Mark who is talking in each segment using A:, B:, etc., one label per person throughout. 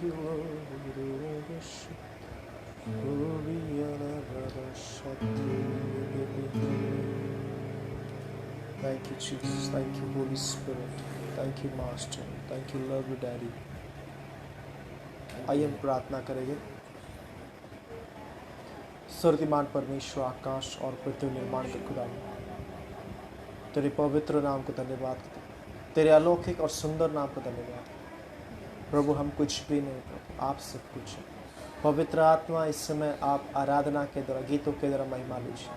A: you, Lord. Thank you, Jesus. Thank you, Holy Spirit. Thank you, Master. Thank you, love you, Daddy. आइए हम प्रार्थना करेंगे। सर्वशक्तिमान परमेश्वर, आकाश और पृथ्वी निर्माण के खुदा, तेरे पवित्र नाम को धन्यवाद करते हैं। तेरे अलौकिक और सुंदर नाम को धन्यवाद। प्रभु हम कुछ भी नहीं, प्रभु आप सब कुछ है। पवित्र आत्मा इस समय आप आराधना के द्वारा, गीतों के द्वारा महिमा लीजिए।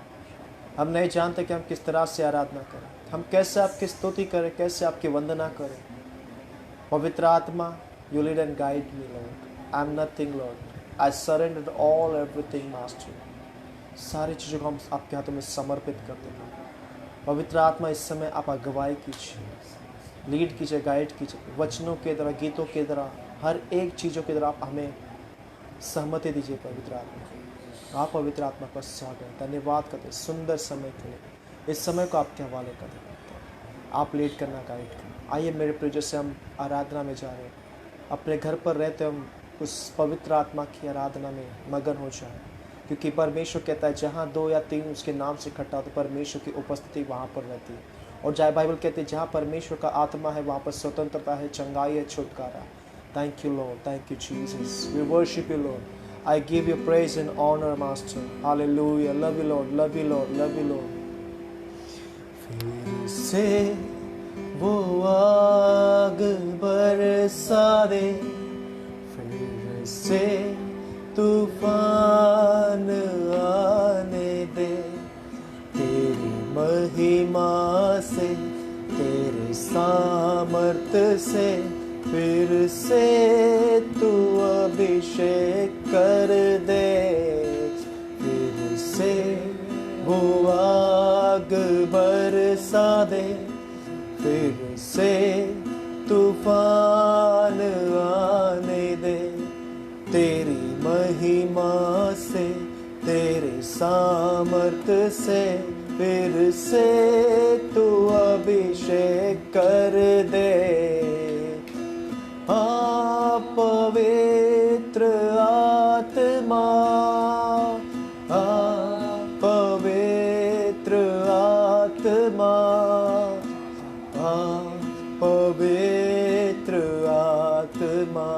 A: हम नहीं जानते कि हम किस तरह से आराधना करें, हम कैसे आपकी स्तुति करें, कैसे आपकी वंदना करें। पवित्र आत्मा, you lead and guide me Lord. I am nothing Lord, I surrender all everything master. सारी चीज़ों को हम आपके हाथों में समर्पित करते हैं। पवित्र आत्मा इस समय आप अगुवाई कीजिए, लीड कीजिए, गाइड कीजिए। वचनों के द्वारा, गीतों के द्वारा, हर एक चीज़ों के द्वारा आप हमें सहमति दीजिए। पवित्र आत्मा, आप पवित्र आत्मा का स्वागत, धन्यवाद करते सुंदर समय के लिए। इस समय को आपके हवाले कर देते हैं। आप लीड करना, गाइड करना। आइए मेरे प्रिय, जैसे हम आराधना में जा रहे हैं, अपने घर पर रहते हम उस पवित्र आत्मा की आराधना में मगन हो जाए, क्योंकि परमेश्वर कहता है जहाँ 2 या 3 उसके नाम से इकट्ठा, तो परमेश्वर की उपस्थिति वहाँ पर रहती है। और जय बाइबल कहती है जहाँ परमेश्वर का आत्मा है वहाँ पर स्वतंत्रता है, चंगाई है, छुटकारा। Thank you, Lord. Thank you, Jesus. We worship you, Lord. I give you praise and honor, Master. Hallelujah. Love you, Lord. Love you, Lord. Love you, Lord. फिर से वो आग बरसा दे, फिर से तूफान आने दे, तेरी महिमा से, तेरे सामर्थ से फिर से तू अभिषेक कर दे। फिर से वो आग बरसा दे, फिर से तूफान आने दे, तेरी महिमा से, तेरे सामर्थ से फिर से तू अभिषेक कर दे। पवित्र आत्मा, पवित्र आत्मा, पवित्र आत्मा,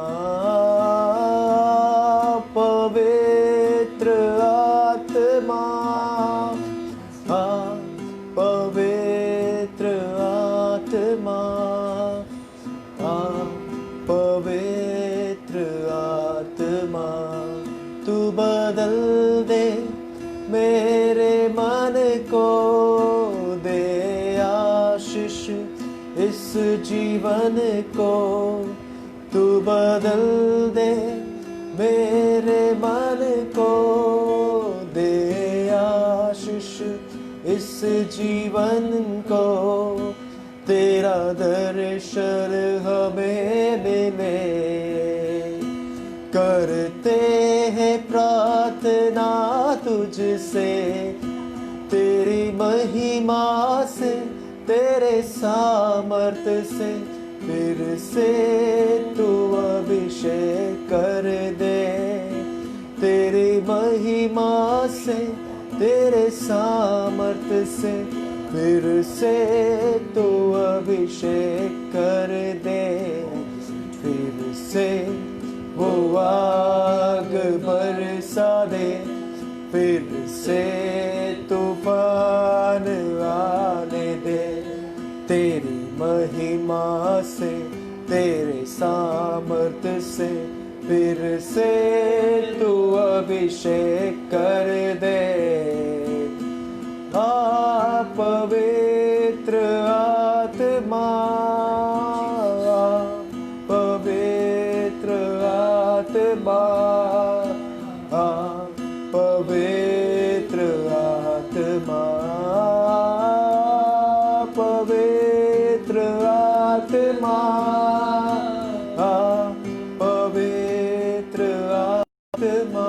A: पवित्र आत्मा, पवित्र आत्मा, पवित्र आत्मा, तू बदल दे मेरे मन को, दे आशीष इस जीवन को। तू बदल दे मेरे मन को, दे आशीष इस जीवन को। तेरा दर्शन हमें मिले, करते हैं प्रार्थना तुझसे, तेरी महिमा से, तेरे सामर्थ से फिर से तू अभिषेक कर दे। तेरी महिमा से, तेरे सामर्थ से फिर से तू अभिषेक कर दे। फिर से वो आग बरसा दे, फिर से तूफान आने दे, तेरी महिमा से, तेरे सामर्थ से फिर से तू अभिषेक कर दे। पवित्र आत्मा, पवित्र आत्मा, पवित्र आत्मा, पवित्र आत्मा, पवित्र आत्मा,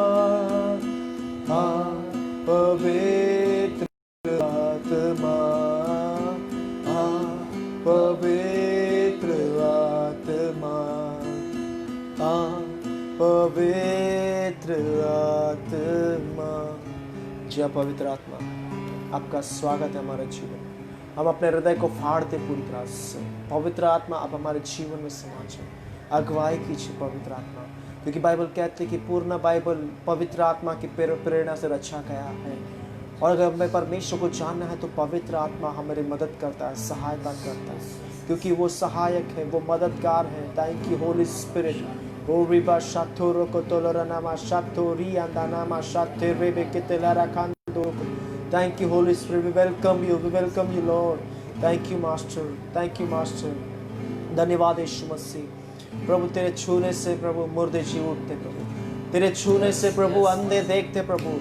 A: पवित्र आत्मा, पवित्र आत्मा, पवित्र आत्मा। जय पवित्र आत्मा, आपका स्वागत है हमारे जीवन में। हम अपने हृदय को फाड़ते पूरी तरह से। पवित्र आत्मा आप हमारे जीवन में समा जाए, अगुवाई कीजिए पवित्र आत्मा, क्योंकि बाइबल कहते हैं कि पूर्ण बाइबल पवित्र आत्मा की प्रेरणा से रचा गया है। और अगर हमें परमेश्वर को जानना है तो पवित्र आत्मा हमारी मदद करता है, सहायता करता है, क्योंकि वो सहायक है, वो मददगार है। Thank you holy spirit. ओ रिबा शाथोरो को तोलरनामा शाथोरी अंदानामा शाथेरे बेकेतेलारा खांदो। Thank you, Holy Spirit. We welcome you. We welcome you, Lord. Thank you, Master. Thank you, Master. धन्यवाद यीशु मसीह। प्रभु तेरे छूने से प्रभु मुर्दे जी उठते, प्रभु तेरे छूने से प्रभु अंधे देखते, प्रभु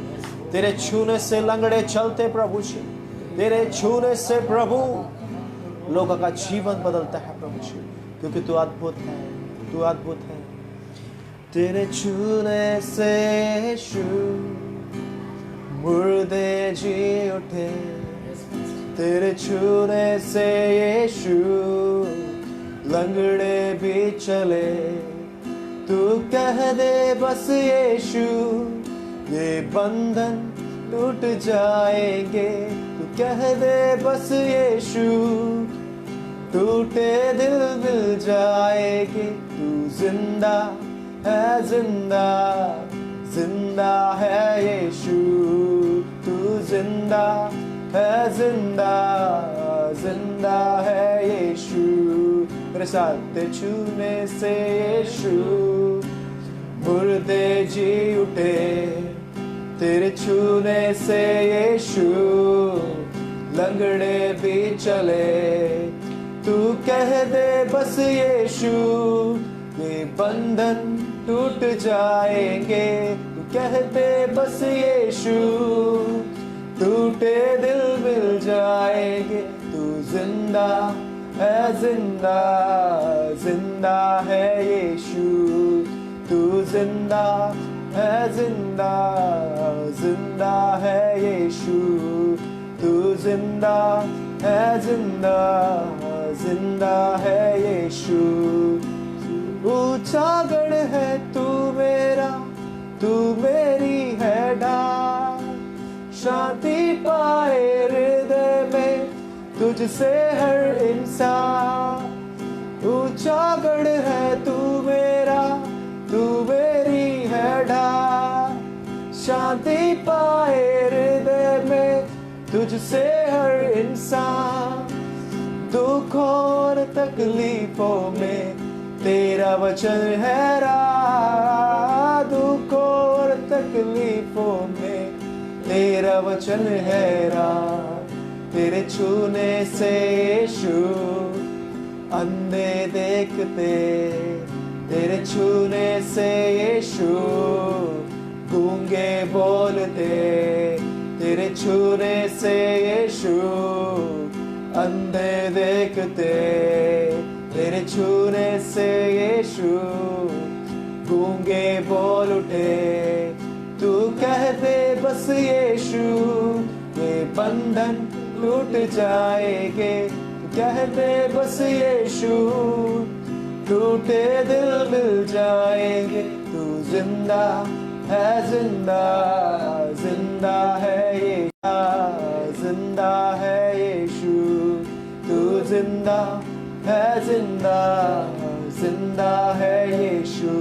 A: तेरे छूने से लंगड़े चलते, प्रभु जी तेरे छूने से प्रभु लोगों का जीवन बदलता है, प्रभु जी, क्योंकि तू अद्भुत है, तू अद्भुत है। तेरे छूने से यीशु मुर्दे जी उठे, तेरे छूने से यीशु लंगड़े भी चले। तू कह दे बस यीशु ये बंधन टूट जाएंगे। तू कह दे बस यीशु टूटे दिल मिल जाएंगे। तू जिंदा है, जिंदा जिंदा है यीशु, तू जिंदा है, जिंदा जिंदा है यीशु। मेरे साथ तेरे छूने से यीशु मुर्दे जी उठे, तेरे छूने से यीशु लंगड़े भी चले। तू कह दे बस यीशु ये बंधन टूट जाएंगे। तू कहते बस यीशु टूटे दिल मिल जाएंगे। तू जिंदा है, जिंदा जिंदा है यीशु, तू जिंदा है, जिंदा जिंदा है यीशु, तू जिंदा है, जिंदा जिंदा है यीशु। ऊंचा गढ़ है तू मेरा, तू मेरी है ढाल, शांति पाए हृदय में तुझसे हर इंसान। ऊंचा गढ़ है तू मेरा, तू मेरी है ढाल, शांति पाए हृदय में तुझसे हर इंसान। दुख और तकलीफों में तेरा वचन है राह, दुख और तकलीफों में तेरा वचन है राह। तेरे छूने से यीशु अंधे देखते, तेरे छूने से यीशु गूंगे बोलते, तेरे छूने से यीशु अंधे देखते, तेरे छूने से यीशु गूंगे बोल उठे। तू कह दे बस यीशु ये बंधन टूट जाएंगे। तू कह दे बस यीशु टूटे दिल मिल जाएंगे। तू जिंदा है, जिंदा जिंदा है यीशु, जिंदा है यीशु, तू जिंदा है, जिंदा जिंदा है यीशु,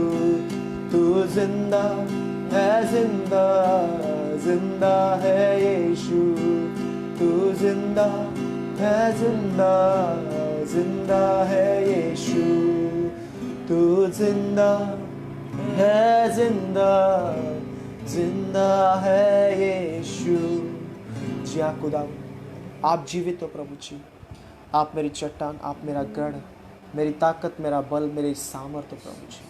A: तू जिंदा है, जिंदा जिंदा है यीशु, तू जिंदा है, जिंदा जिंदा है यीशु, तू जिंदा है, जिंदा जिंदा है यीशु। जी हाँ खुदा, आप जीवित हो प्रभु जी। आप मेरी चट्टान, आप मेरा गढ़, मेरी ताकत, मेरा बल, मेरी सामर्थ्य प्रभु जी।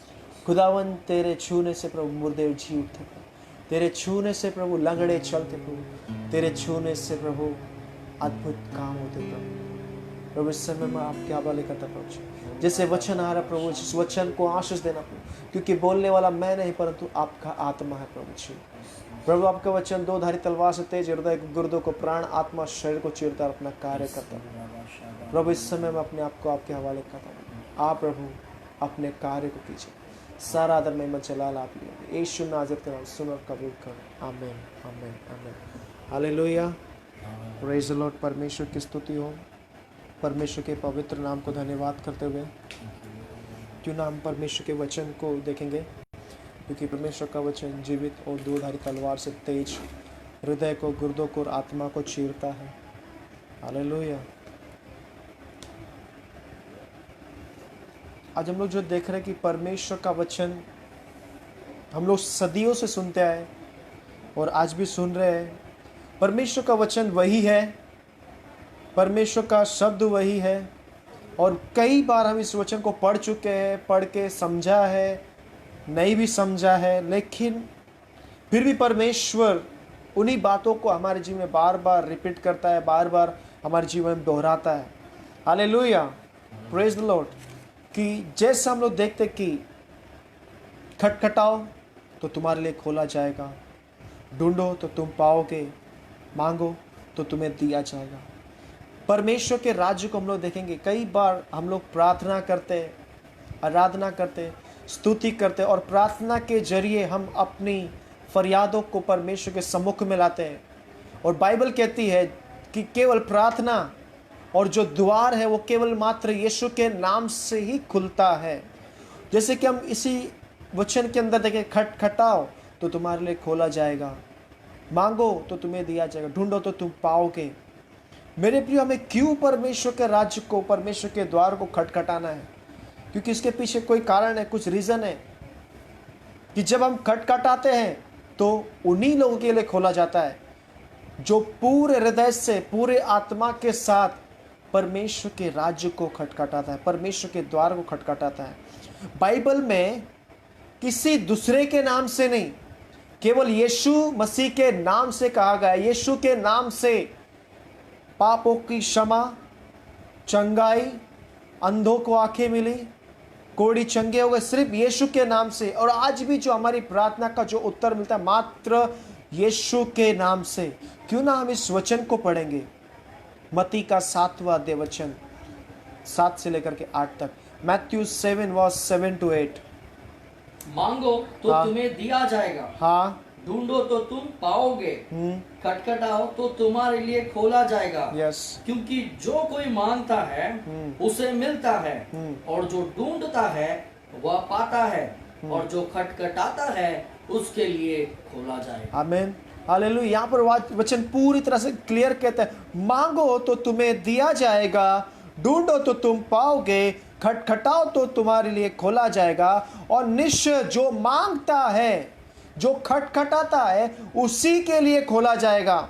A: खुदावन तेरे छूने से प्रभु मुर्दे जी उठते, तेरे छूने से प्रभु लंगड़े चलते प्रभु, तेरे छूने से प्रभु अद्भुत काम होते प्रभु। प्रभु इस समय मैं आपके हवाले करता प्रभु जी, जैसे वचन आ रहा प्रभु, जिस वचन को आशीष देना प्रभु, क्योंकि बोलने वाला मैं नहीं परंतु आपका आत्मा है प्रभु जी। प्रभु आपका वचन दो धारी तलवार से तेज हृदय गुर्दों को, प्राण आत्मा शरीर को चीरता और अपना कार्य करता। प्रभु इस समय मैं अपने आप को आपके हवाले करता हूँ। आप प्रभु अपने कार्य को कीजिए, सारा आदर में जलाल आप लिए। यीशु नाज़रेत के नाम सुन और कबूल करो। आमीन आमीन आमीन। हालेलुया। Praise the Lord. परमेश्वर की स्तुति हो। परमेश्वर के पवित्र नाम को धन्यवाद करते हुए क्यों ना हम परमेश्वर के वचन को देखेंगे, क्योंकि परमेश्वर का वचन जीवित और दोधारी तलवार से तेज, हृदय को, गुर्दों को और आत्मा को चीरता है। हालेलुया। आज हम लोग जो देख रहे हैं कि परमेश्वर का वचन हम लोग सदियों से सुनते आए और आज भी सुन रहे हैं। परमेश्वर का वचन वही है, परमेश्वर का शब्द वही है और कई बार हम इस वचन को पढ़ चुके हैं, पढ़ के समझा है, नहीं भी समझा है, लेकिन फिर भी परमेश्वर उन्हीं बातों को हमारे जीवन में बार बार रिपीट करता है, बार बार हमारे जीवन में दोहराता है। हालेलुया। Praise the Lord. कि जैसे हम लोग देखते कि खटखटाओ तो तुम्हारे लिए खोला जाएगा, ढूंढो तो तुम पाओगे, मांगो तो तुम्हें दिया जाएगा। परमेश्वर के राज्य को हम लोग देखेंगे, कई बार हम लोग प्रार्थना करते, आराधना करते, स्तुति करते और प्रार्थना के जरिए हम अपनी फरियादों को परमेश्वर के सम्मुख में लाते हैं। और बाइबल कहती है कि केवल प्रार्थना और जो द्वार है वो केवल मात्र यीशु के नाम से ही खुलता है। जैसे कि हम इसी वचन के अंदर देखें, खटखटाओ तो तुम्हारे लिए खोला जाएगा, मांगो तो तुम्हें दिया जाएगा, ढूंढो तो तुम पाओगे। मेरे प्रिय, हमें क्यों परमेश्वर के राज्य को, परमेश्वर के द्वार को खटखटाना है? क्योंकि इसके पीछे कोई कारण है, कुछ रीज़न है कि जब हम खटखटाते हैं तो उन्हीं लोगों के लिए खोला जाता है जो पूरे हृदय से, पूरे आत्मा के साथ परमेश्वर के राज्य को खटखटाता है, परमेश्वर के द्वार को खटखटाता है। बाइबल में किसी दूसरे के नाम से नहीं, केवल यीशु मसीह के नाम से कहा गया। यीशु के नाम से पापों की क्षमा, चंगाई, अंधों को आंखें मिली, कोढ़ी चंगे हो गए, सिर्फ यीशु के नाम से। और आज भी जो हमारी प्रार्थना का जो उत्तर मिलता है मात्र यीशु के नाम से। क्यों ना हम इस वचन को पढ़ेंगे, मत्ती का 7वां अध्याय वचन 7 से लेकर के 8 तक। मैथ्यू 7:7-8।
B: मांगो तो तुम्हें दिया जाएगा,
A: हाँ,
B: ढूंढो तो तुम पाओगे, खटखटाओ तो तुम्हारे लिए खोला जाएगा।
A: यस।
B: क्योंकि जो कोई मांगता है उसे मिलता है, और जो ढूंढता है वह पाता है, और जो खटखटाता है उसके लिए खोला जाएगा।
A: आमीन। हालेलुया। यहाँ पर वचन पूरी तरह से क्लियर कहता है, मांगो तो तुम्हें दिया जाएगा, ढूंढो तो तुम पाओगे, खटखटाओ तो तुम्हारे लिए खोला जाएगा। और निश्चय जो मांगता है, जो खटखटाता है, उसी के लिए खोला जाएगा।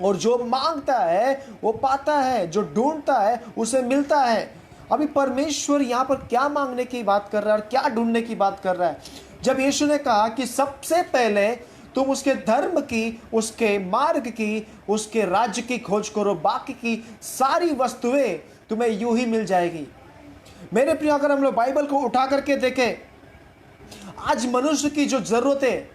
A: और जो मांगता है वो पाता है, जो ढूंढता है उसे मिलता है। अभी परमेश्वर यहाँ पर क्या मांगने की बात कर रहा है और क्या ढूंढने की बात कर रहा है? जब यीशु ने कहा कि सबसे पहले तुम उसके धर्म की, उसके मार्ग की, उसके राज्य की खोज करो, बाकी की सारी वस्तुएं तुम्हें यूं ही मिल जाएगी। मेरे प्रिय, अगर हम लोग बाइबल को उठा करके देखें, आज मनुष्य की जो जरूरत है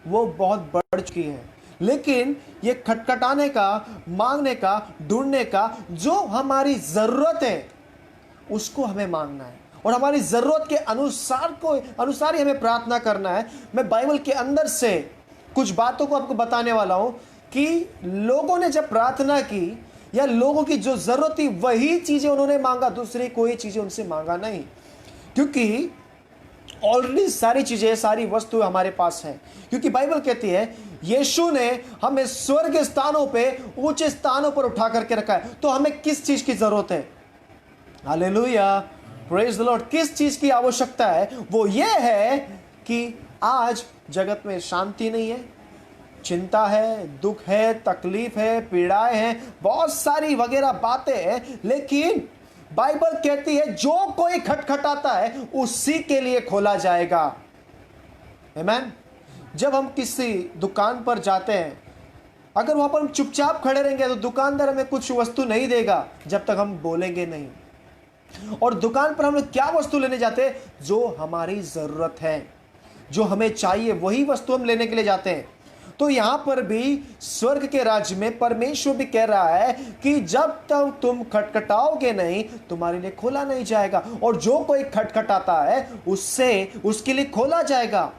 A: वो बहुत बढ़ चुकी है, लेकिन ये खटखटाने का, मांगने का, ढूंढने का, जो हमारी जरूरत है उसको हमें मांगना है और हमारी जरूरत के अनुसार ही हमें प्रार्थना करना है। मैं बाइबल के अंदर से कुछ बातों को आपको बताने वाला हूं कि लोगों ने जब प्रार्थना की या लोगों की जो जरूरत थी वही चीजें उन्होंने मांगा, दूसरी कोई चीजें उनसे मांगा नहीं। क्योंकि ऑलरेडी सारी चीजें, सारी वस्तु हमारे पास है। क्योंकि बाइबल कहती है यीशु ने हमें स्वर्ग स्थानों पे, ऊंचे स्थानों पर उठा करके रखा है। तो हमें किस चीज की जरूरत है? Hallelujah, praise the Lord. किस चीज की आवश्यकता है? वो ये है कि आज जगत में शांति नहीं है, चिंता है, दुख है, तकलीफ है, पीड़ाएं हैं, बहुत सारी वगैरह बातें हैं, लेकिन बाइबल कहती है जो कोई खटखटाता है उसी के लिए खोला जाएगा। आमीन। जब हम किसी दुकान पर जाते हैं, अगर वहां पर हम चुपचाप खड़े रहेंगे तो दुकानदार हमें कुछ वस्तु नहीं देगा जब तक हम बोलेंगे नहीं। और दुकान पर हम लोग क्या वस्तु लेने जाते हैं? जो हमारी जरूरत है, जो हमें चाहिए, वही वस्तु हम लेने के लिए जाते हैं। तो यहां पर भी स्वर्ग के राज्य में परमेश्वर भी कह रहा है कि जब तक तुम खटखटाओगे नहीं, तुम्हारे लिए खोला नहीं जाएगा। और जो कोई खटखटाता है उसके लिए खोला जाएगा।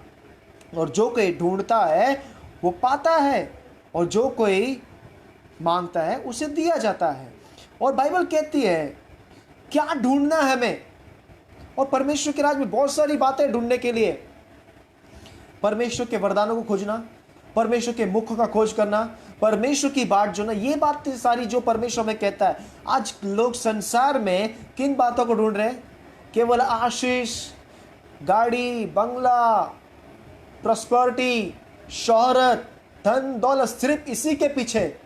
A: और जो कोई ढूंढता है वो पाता है, और जो कोई मांगता है उसे दिया जाता है। और बाइबल कहती है क्या ढूंढना है हमें। और परमेश्वर के राज्य में बहुत सारी बातें ढूंढने के लिए, परमेश्वर के वरदानों को खोजना, परमेश्वर के मुख का खोज करना, परमेश्वर की बात जो ना, ये बातें सारी जो परमेश्वर में कहता है। आज लोग संसार में किन बातों को ढूंढ रहे हैं? केवल आशीष, गाड़ी, बंगला, प्रॉस्पेरिटी, शोहरत, धन दौलत, सिर्फ इसी के पीछे।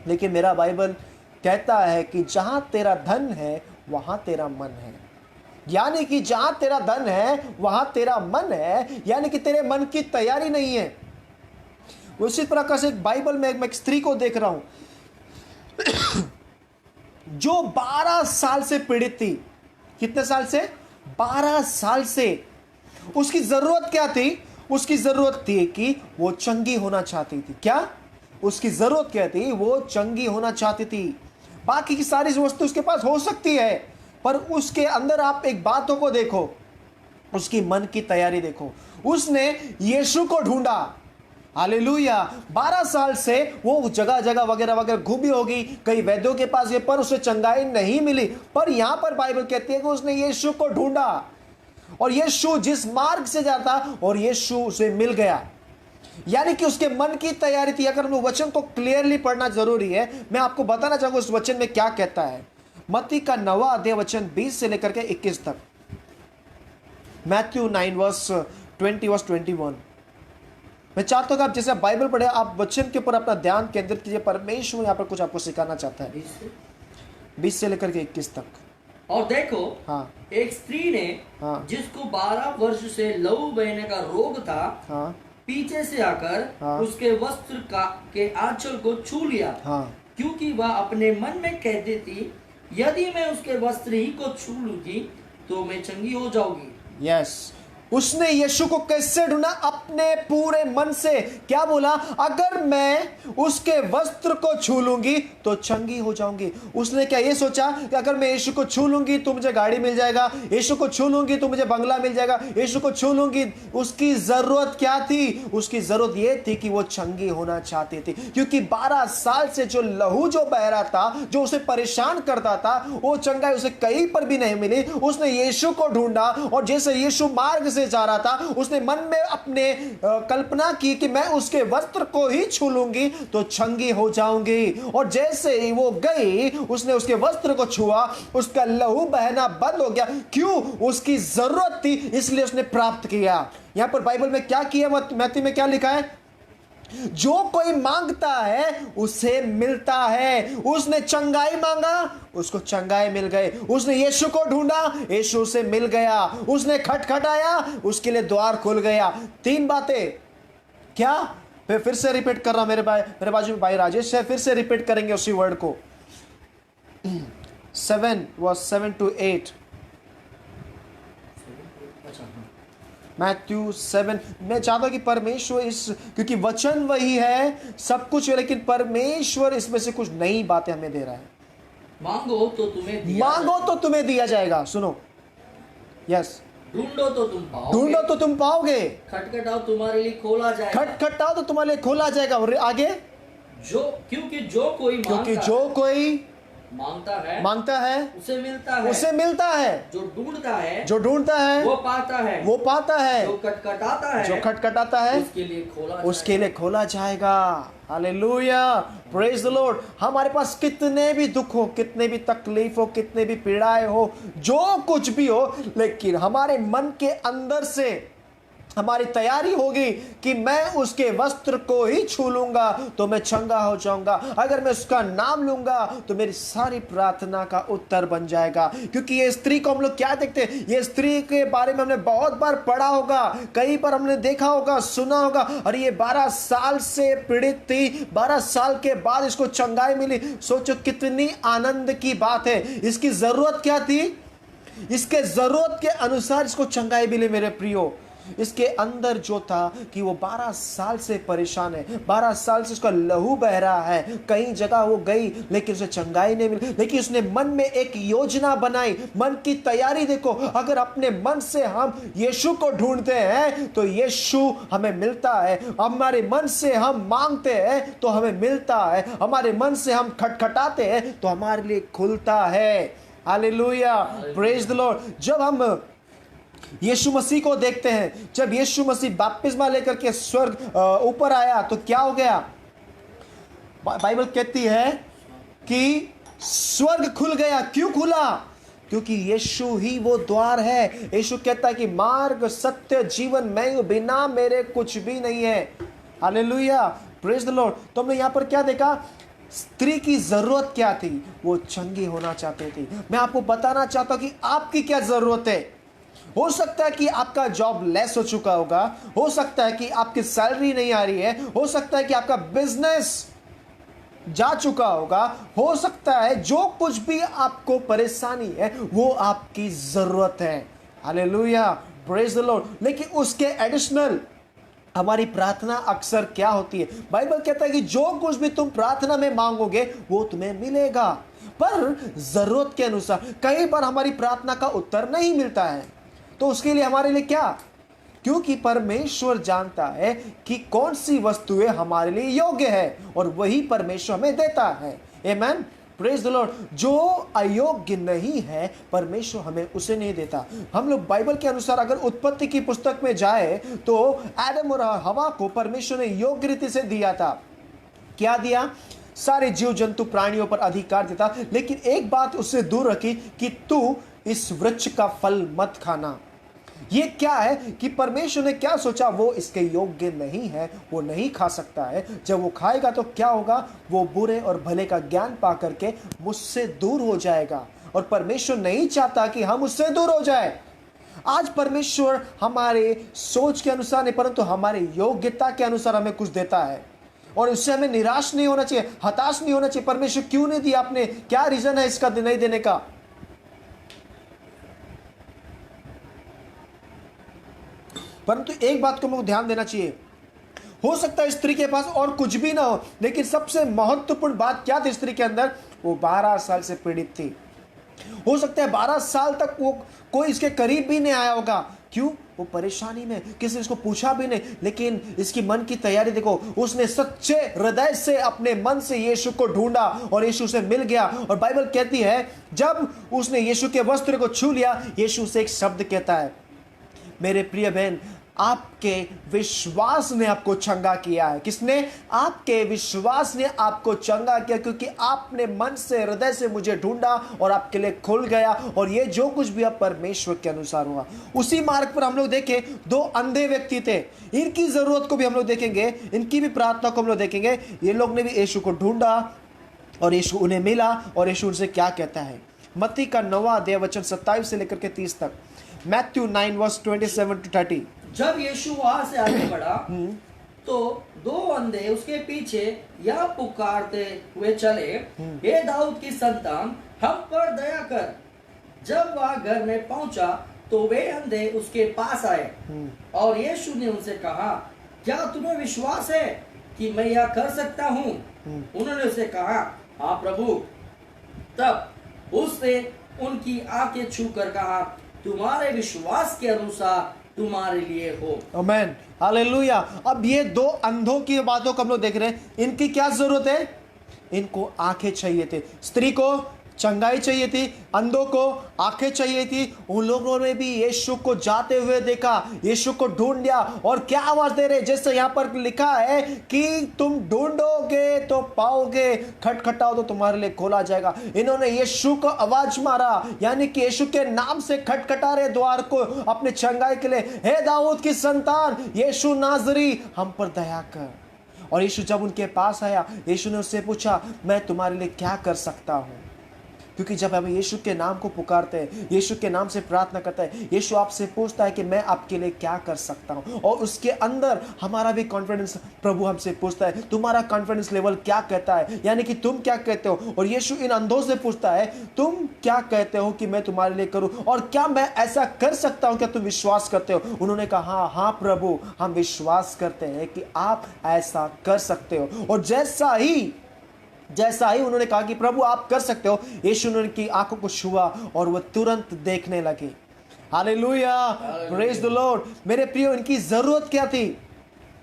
A: लेकिन मेरा बाइबल कहता है कि जहां तेरा धन है वहां तेरा मन है। यानी कि जहां तेरा धन है वहां तेरा मन है, यानी कि तेरे मन की तैयारी नहीं है। उसी प्रकार से बाइबल में मैं एक स्त्री को देख रहा हूं जो 12 साल से पीड़ित थी। कितने साल से? 12 साल से। उसकी जरूरत क्या थी? उसकी जरूरत थी कि वो चंगी होना चाहती थी। क्या उसकी जरूरत क्या थी? वो चंगी होना चाहती थी। बाकी की सारी वस्तु उसके पास हो सकती है, पर उसके अंदर आप एक बातों को देखो, उसकी मन की तैयारी देखो। उसने यीशु को ढूंढा। हालेलुया। 12 साल से वो जगह जगह वगैरह वगैरह घूमी होगी, कई वैद्यों के पास गए, पर उसे चंगाई नहीं मिली। पर यहां पर बाइबल कहती है कि उसने यीशु को ढूंढा, और यीशु जिस मार्ग से जाता और यीशु उसे मिल गया। यानी कि उसके मन की तैयारी थी। अगर हम वचन को क्लियरली पढ़ना जरूरी है, मैं आपको बताना चाहूंगा उस वचन में क्या कहता है। मत्ती का 9वां अध्याय वचन 20 से लेकर के 21 तक। Matthew 9 verse 20 verse 21। मैं चाहता हूं कि आप जैसे बाइबल पढ़े, आप वचन के ऊपर अपना ध्यान केंद्रित कीजिए। परमेश्वर यहां पर कुछ आपको सिखाना चाहता है। 20 से लेकर के 21 तक।
B: और देखो,
A: हाँ,
B: एक स्त्री ने,
A: हाँ,
B: जिसको 12 वर्ष से लहू बहने का रोग था,
A: हाँ,
B: पीछे से आकर
A: हाँ,
B: उसके वस्त्र के आंचल को छू लिया,
A: हाँ,
B: क्योंकि वह अपने मन में कहती थी, यदि मैं उसके वस्त्र ही को छू लूंगी तो मैं चंगी हो जाऊंगी।
A: यस। उसने यीशु को कैसे ढूंढा? अपने पूरे मन से। क्या बोला? अगर मैं उसके वस्त्र को छू लूंगी तो चंगी हो जाऊंगी। उसने क्या ये सोचा कि अगर मैं यीशु को छू लूंगी तो मुझे गाड़ी मिल जाएगा, यीशु को छू लूंगी तो मुझे बंगला मिल जाएगा, यीशु को छू लूंगी। उसकी जरूरत क्या थी? उसकी जरूरत ये थी कि वो चंगी होना चाहती थी, क्योंकि 12 साल से जो लहू जो बह रहा था, जो उसे परेशान करता था, वो चंगाई उसे कहीं पर भी नहीं मिली। उसने यीशु को ढूंढा, और जैसे यीशु मार्ग से जा रहा था, उसने मन में अपने कल्पना की कि मैं उसके वस्त्र को ही छू लूंगी तो चंगी हो जाऊंगी। और जैसे ही वो गई, उसने उसके वस्त्र को छुआ, उसका लहू बहना बंद हो गया। क्यों? उसकी जरूरत थी, इसलिए उसने प्राप्त किया। यहां पर बाइबल में क्या किया? मैथ्यू में क्या लिखा है? जो कोई मांगता है उसे मिलता है। उसने चंगाई मांगा, उसको चंगाई मिल गई। उसने यीशु को ढूंढा, यीशु उसे मिल गया। उसने खटखटाया, उसके लिए द्वार खुल गया। 3 बातें। क्या? फिर से रिपीट कर रहा हूं, मेरे बाजू में भाई राजेश है, फिर से रिपीट करेंगे उसी वर्ड को। 7 वर्स 7 to 8। मैथ्यू 7। मैं चाहता हूं कि परमेश्वर क्योंकि वचन वही है, सब कुछ है, लेकिन परमेश्वर इसमें से कुछ नई बातें हमें दे रहा है।
B: मांगो तो तुम्हें दिया
A: जाएगा। सुनो, यस।
B: ढूंढो तो तुम पाओगे,
A: ढूंढो तो तुम पाओगे,
B: खटखटाओ तुम्हारे लिए खोला जाएगा,
A: खटखटाओ तो तुम्हारे लिए खोला जाएगा। और आगे,
B: क्योंकि जो कोई मांगता है उसे मिलता है, जो ढूंढता है वो पाता है, जो खटखटाता है उसके लिए खोला जाएगा। Hallelujah, praise the Lord. हमारे पास कितने भी दुख हो, कितने भी तकलीफ हो, कितने भी पीड़ाएं हो, जो कुछ भी हो, लेकिन हमारे मन के अंदर से हमारी तैयारी होगी कि मैं उसके वस्त्र को ही छू लूंगा तो मैं चंगा हो जाऊंगा। अगर मैं उसका नाम लूंगा तो मेरी सारी प्रार्थना का उत्तर बन जाएगा। क्योंकि ये स्त्री को हम लोग क्या देखते हैं? ये स्त्री के बारे में हमने बहुत बार पढ़ा होगा, कई बार हमने देखा होगा, सुना होगा। और ये 12 साल से पीड़ित थी, 12 साल के बाद इसको चंगाई मिली। सोचो कितनी आनंद की बात है। इसकी जरूरत क्या थी? इसके जरूरत के अनुसार इसको चंगाई मिली। मेरे प्रियो,
A: इसके अंदर जो था कि वो 12 साल से परेशान है, 12 साल से उसका लहू बह रहा है, कई जगह वो गई लेकिन उसे चंगाई नहीं मिली, लेकिन उसने मन में एक योजना बनाई, मन की तैयारी। देखो, अगर अपने मन से हम यीशु को ढूंढते हैं तो यीशु हमें मिलता है, हमारे मन से हम मांगते हैं तो हमें मिलता है, हमारे मन से हम खटखटाते हैं तो हमारे लिए खुलता है। Hallelujah, praise the Lord. जब हम यीशु मसीह को देखते हैं, जब यीशु मसीह बपतिस्मा लेकर के स्वर्ग ऊपर आया तो क्या हो गया? बाइबल कहती है कि स्वर्ग खुल गया। क्यों खुला? क्योंकि यीशु ही वो द्वार है। यीशु कहता है कि मार्ग, सत्य, जीवन मैं हूं, बिना मेरे कुछ भी नहीं है। Hallelujah, praise the Lord. तो हमने यहां पर क्या देखा? स्त्री की जरूरत क्या थी? वो चंगी होना चाहती थी। मैं आपको बताना चाहता हूं कि आपकी क्या जरूरत है। हो सकता है कि आपका जॉब लेस हो चुका होगा, हो सकता है कि आपकी सैलरी नहीं आ रही है, हो सकता है कि आपका बिजनेस जा चुका होगा, हो सकता है जो कुछ भी आपको परेशानी है वो आपकी जरूरत है। Hallelujah, praise the Lord. लेकिन उसके एडिशनल हमारी प्रार्थना अक्सर क्या होती है? बाइबल कहता है कि जो कुछ भी तुम प्रार्थना में मांगोगे वो तुम्हें मिलेगा, पर जरूरत के अनुसार। कई बार हमारी प्रार्थना का उत्तर नहीं मिलता है, तो उसके लिए हमारे लिए क्या? क्योंकि परमेश्वर जानता है कि कौन सी वस्तुएं हमारे लिए योग्य है और वही परमेश्वर हमें देता है। Amen, praise the Lord. जो अयोग्य नहीं है परमेश्वर हमें उसे नहीं देता। हम लोग बाइबल के अनुसार अगर उत्पत्ति की पुस्तक में जाए तो आदम और हवा को परमेश्वर ने योग्य रीति से दिया था। क्या दिया? सारे जीव जंतु प्राणियों पर अधिकार देता, लेकिन एक बात उससे दूर रखी कि तू इस वृक्ष का फल मत खाना। ये क्या है कि परमेश्वर ने क्या सोचा? वो इसके योग्य नहीं है, वो नहीं खा सकता है। जब वो खाएगा तो क्या होगा? वो बुरे और भले का ज्ञान पा करके मुझसे दूर हो जाएगा, और परमेश्वर नहीं चाहता कि हम उससे दूर हो जाए। आज परमेश्वर हमारे सोच के अनुसार नहीं, परंतु हमारे योग्यता के अनुसार हमें कुछ देता है, और उससे हमें निराश नहीं होना चाहिए, हताश नहीं होना चाहिए। परमेश्वर क्यों नहीं दिया आपने? क्या रीजन है इसका नहीं देने का? परंतु एक बात को मुझे ध्यान देना चाहिए। हो सकता है स्त्री के पास और कुछ भी ना हो, लेकिन सबसे महत्वपूर्ण बात क्या थी स्त्री के अंदर? वो 12 साल से पीड़ित थी। हो सकता है 12 साल तक वो कोई इसके करीब भी नहीं आया होगा। क्यों? वो परेशानी में, किसी ने इसको पूछा भी नहीं, लेकिन इसकी मन की तैयारी देखो। उसने सच्चे हृदय से अपने मन से यीशु को ढूंढा और यीशु से मिल गया। और बाइबल कहती है जब उसने यीशु के वस्त्र को छू लिया, यीशु से एक शब्द कहता है, मेरे प्रिय बहन, आपके विश्वास ने आपको चंगा किया है। किसने? आपके विश्वास ने आपको चंगा किया, क्योंकि आपने मन से, हृदय से मुझे ढूंढा और आपके लिए खुल गया, और ये जो कुछ भी अब परमेश्वर के अनुसार हुआ। उसी मार्ग पर हम लोग देखें, 2 अंधे व्यक्ति थे। इनकी जरूरत को भी हम लोग देखेंगे, इनकी भी प्रार्थना को हम लोग देखेंगे। ये लोग ने भी यीशु को ढूंढा और यीशु उन्हें मिला, और यीशु उनसे क्या कहता है? मत्ती का 9वां अध्याय वचन 27 से लेकर के 30 तक। Matthew 9 verse 27 to 30।
B: जब यीशु वहां से आगे बढ़ा तो 2 अंधे उसके पीछे यह पुकारते हुए चले, हे दाऊद की संतान, हम पर दया कर। जब वह घर में पहुंचा तो वे अंधे उसके पास आए, और यीशु ने उनसे कहा, क्या तुम्हें विश्वास है कि मैं यह कर सकता हूँ? उन्होंने उसे कहा, हाँ प्रभु। तब उसने उनकी आंखें छूकर कहा, तुम्हारे विश्वास के अनुसार तुम्हारे लिए हो।
A: आमेन, हालेलुया। अब ये 2 अंधों की बातों को हम लोग देख रहे हैं। इनकी क्या जरूरत है? इनको आंखें चाहिए थे। स्त्री को चंगाई चाहिए थी, अंधों को आंखें चाहिए थी। उन लोगों ने भी यीशु को जाते हुए देखा, यीशु को ढूंढ लिया, और क्या आवाज दे रहे? जैसे यहाँ पर लिखा है कि तुम ढूंढोगे तो पाओगे, खटखटाओ तो तुम्हारे लिए खोला जाएगा। इन्होंने यीशु को आवाज मारा, यानी कि यीशु के नाम से खटखटा रहे द्वार को अपने चंगाई के लिए, हे दाऊद की संतान, यीशु नाजरी, हम पर दया कर। और यीशु जब उनके पास आया, यीशु ने उससे पूछा, मैं तुम्हारे लिए क्या कर सकता हूं? क्योंकि जब हम यीशु के नाम को पुकारते हैं, यीशु के नाम से प्रार्थना करते हैं, यीशु आपसे पूछता है कि मैं आपके लिए क्या कर सकता हूँ, और उसके अंदर हमारा भी कॉन्फिडेंस, प्रभु हमसे पूछता है तुम्हारा कॉन्फिडेंस लेवल क्या कहता है, यानी कि तुम क्या कहते हो। और यीशु इन अंधों से पूछता है तुम क्या कहते हो कि मैं तुम्हारे लिए करूं, और क्या मैं ऐसा कर सकता हूं, क्या तुम विश्वास करते हो। उन्होंने कहा हाँ हाँ प्रभु, हम विश्वास करते हैं कि आप ऐसा कर सकते हो। और जैसा ही उन्होंने कहा कि प्रभु आप कर सकते हो, यीशु ने उनकी आंखों को छुआ और वह तुरंत देखने लगे। Hallelujah, praise the Lord. मेरे प्रियो, इनकी जरूरत क्या थी?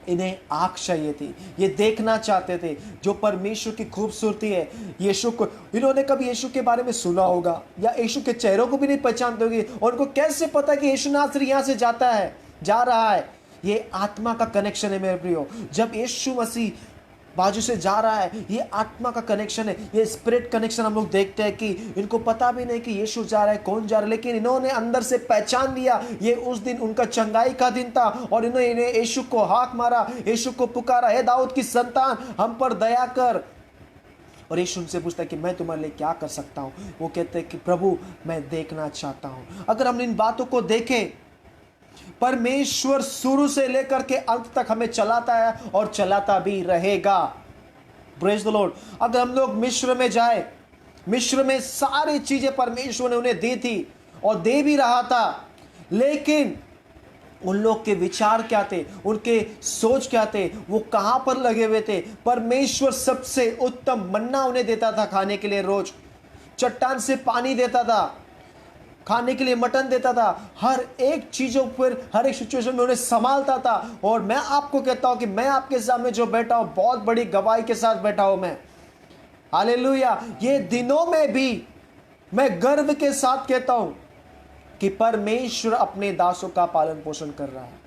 A: इन्हें आंख चाहिए थी, ये देखना चाहते थे जो परमेश्वर की खूबसूरती है। यीशु को, इन्होंने कभी यीशु के बारे में सुना होगा या यीशु के चेहरों को भी नहीं पहचानते होंगे, और उनको कैसे पता कि यीशु नासरी यहाँ से जा रहा है। ये आत्मा का कनेक्शन है मेरे प्रियो। जब यीशु मसीह बाजू से जा रहा है, ये आत्मा का कनेक्शन है, ये स्पिरिट कनेक्शन। हम लोग देखते हैं कि इनको पता भी नहीं कि यीशु जा रहा है, कौन जा रहा है, लेकिन इन्होंने अंदर से पहचान लिया। ये उस दिन उनका चंगाई का दिन था, और इन्होंने यीशु को हाक मारा, यीशु को पुकारा, हे दाऊद की संतान हम पर दया कर। और यीशु उनसे पूछता है कि मैं तुम्हारे लिए क्या कर सकता हूँ। वो कहते हैं कि प्रभु मैं देखना चाहता हूँ। अगर हम इन बातों को देखें, परमेश्वर शुरू से लेकर के अंत तक हमें चलाता है और चलाता भी रहेगा। Praise the Lord. अगर हम लोग मिस्र में जाए, मिस्र में सारी चीजें परमेश्वर ने उन्हें दी थी और दे भी रहा था, लेकिन उन लोग के विचार क्या थे, उनके सोच क्या थे, वो कहां पर लगे हुए थे। परमेश्वर सबसे उत्तम मन्ना उन्हें देता था खाने के लिए, रोज चट्टान से पानी देता था, खाने के लिए मटन देता था, हर एक चीजों पर, हर एक सिचुएशन में उन्हें संभालता था। और मैं आपको कहता हूं कि मैं आपके सामने जो बैठा हूं, बहुत बड़ी गवाही के साथ बैठा हूं मैं। हालेलुया। ये दिनों में भी मैं गर्व के साथ कहता हूं कि परमेश्वर अपने दासों का पालन पोषण कर रहा है।